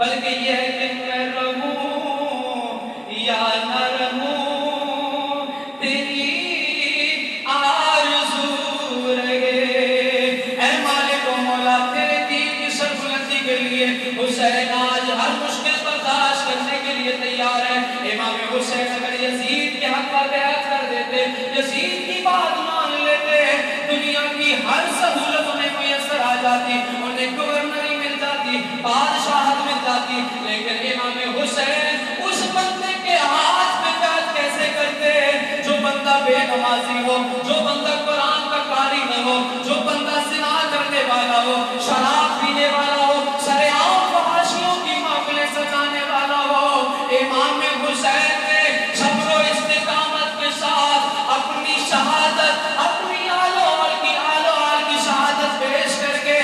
بلکہ یہ ہے کہ میں رہوں یا نہ رہوں تیری آرزو رہے۔ اے مالک و مولا، تیرے دین کی سربلندی کے لیے حسین آج ہر مشکل برداشت کرنے کے لیے تیار ہے۔ امام حسین اگر یزید کے حق کا بیعت کر دیتے، یزید کی بات مان لیتے، دنیا کی ہر سہولت انہیں میسر آ جاتی، انہیں گورنری مل جاتی، بادشاہت مل جاتی، لیکن امام حسین اس بندے کے ہاتھ میں بیعت کیسے کرتے جو بندہ بے نمازی ہو، جو بندہ قرآن کا قاری نہ ہو، جو بندہ زنا کرنے والا ہو، شراب پینے والا ہو، سر عام فحاشیوں کی محفلیں سجانے والا ہو۔ امام حسین نے صبر و استقامت کے ساتھ اپنی شہادت، اپنی آل و آل کی شہادت پیش کر کے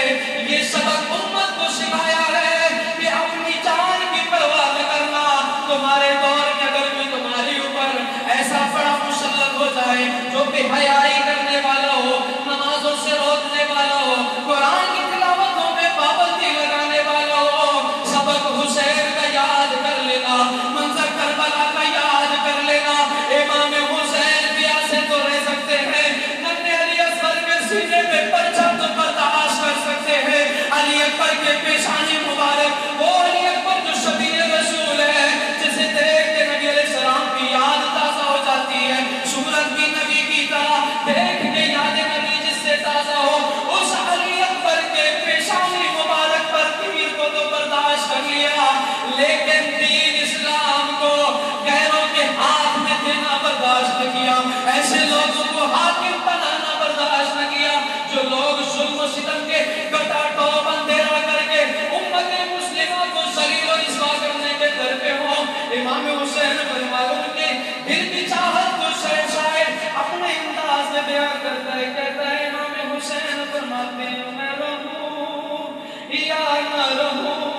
یہ سبق امت کو سکھایا ہے کہ اپنی جان کی پرواہ نہ کرنا۔ تمہارے دور میں اگر بھی تمہاری اوپر ایسا بڑا مسلط ہو جائے جو بے حیائی کرنے والا ہو، نمازوں سے روکنے والا ہو، قرآن کی تلاوتوں میں پابندی لگانے والا ہو، سبق حسین کا یاد کر لینا، منظر کربلا کا یاد کر لینا۔ امام حسین بھی ایسے تو رہ سکتے ہیں، ننھے علی اصغر کے سینے پہ پرچم تو برداشت کر سکتے ہیں، علی اکبر کے پیشانی مبارک، وہ علی اکبر جو شبیہ رسول ہے، جسے دیکھ کے نبی علیہ السلام کی یاد تازہ ہو جاتی ہے، صورت بھی نبی کی طرح دیکھ کے یاد نبی جس سے تازہ ہو، اس علی اکبر کے پیشانی مبارک پر تیر کو تو برداشت کر لیا، لیکن دین اسلام کو غیروں کے ہاتھ میں دینا برداشت نہ کیا، ایسے لوگوں کو حاکم بنانا برداشت نہ کیا جو لوگ ظلم و ستم کے گٹا ٹوپ اندھیرا کر کے امت مسلمہ کو ذلیل و رسوا کرنے کے در پہ ہوں۔ امام حسین فرمایا کہ دل کی چاہت کو شاید اپنے انداز میں بیان کرتا ہے، کہتا ہے امام حسین فرماتے ہیں میں رہوں یا نہ رہوں